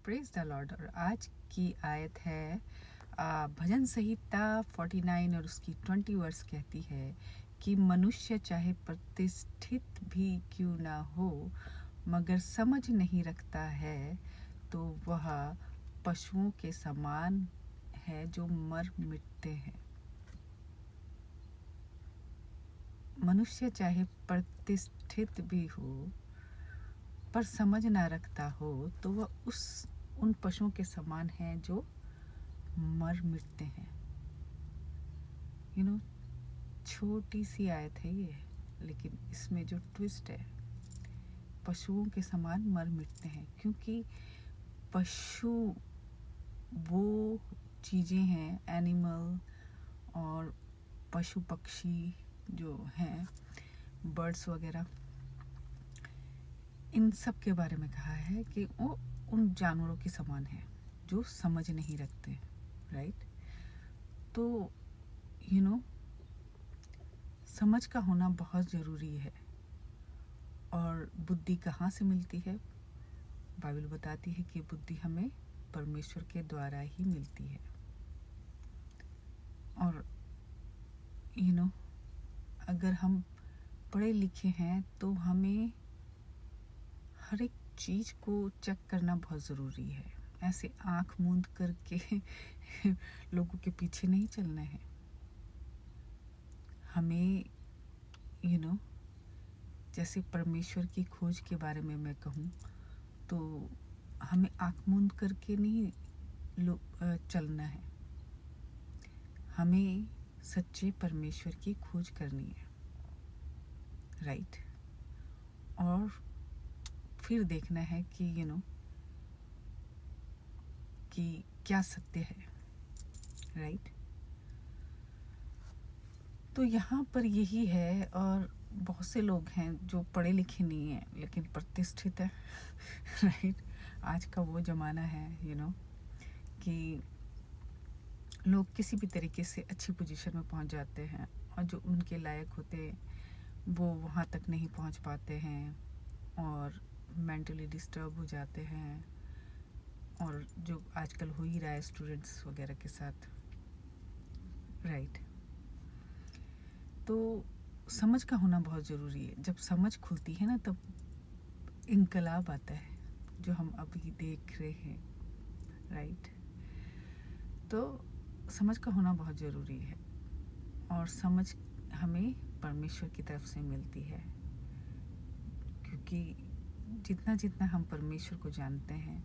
Praise the Lord. और आज की आयत है भजन संहिता 49 और उसकी 20 वर्स कहती है कि मनुष्य चाहे प्रतिष्ठित भी क्यों ना हो मगर समझ नहीं रखता है तो वह पशुओं के समान है जो मर मिटते हैं। मनुष्य चाहे प्रतिष्ठित भी हो पर समझ ना रखता हो तो वह उन पशुओं के समान है जो मर मिटते हैं। छोटी सी आयत है ये, लेकिन इसमें जो ट्विस्ट है, पशुओं के समान मर मिटते हैं, क्योंकि पशु वो चीज़ें हैं, एनिमल और पशु पक्षी जो हैं, बर्ड्स वगैरह, इन सब के बारे में कहा है कि वो उन जानवरों के समान है जो समझ नहीं रखते, राइट। तो समझ का होना बहुत ज़रूरी है। और बुद्धि कहाँ से मिलती है? बाइबल बताती है कि बुद्धि हमें परमेश्वर के द्वारा ही मिलती है। और अगर हम पढ़े लिखे हैं तो हमें हर एक चीज़ को चेक करना बहुत ज़रूरी है। ऐसे आँख मूंद करके लोगों के पीछे नहीं चलना है। हमें जैसे परमेश्वर की खोज के बारे में मैं कहूँ तो हमें आँख मूंद करके नहीं चलना है। हमें सच्चे परमेश्वर की खोज करनी है, राइट। और फिर देखना है कि कि क्या सत्य है, राइट। तो यहाँ पर यही है। और बहुत से लोग हैं जो पढ़े लिखे नहीं हैं लेकिन प्रतिष्ठित है, राइट। आज का वो ज़माना है कि लोग किसी भी तरीके से अच्छी पोजीशन में पहुँच जाते हैं और जो उनके लायक होते वो वहाँ तक नहीं पहुँच पाते हैं और मेंटली डिस्टर्ब हो जाते हैं। और जो आजकल हो ही रहा है स्टूडेंट्स वगैरह के साथ, राइट। तो समझ का होना बहुत ज़रूरी है। जब समझ खुलती है ना तब इनकलाब आता है, जो हम अभी देख रहे हैं, राइट। तो समझ का होना बहुत ज़रूरी है। और समझ हमें परमेश्वर की तरफ से मिलती है, क्योंकि जितना जितना हम परमेश्वर को जानते हैं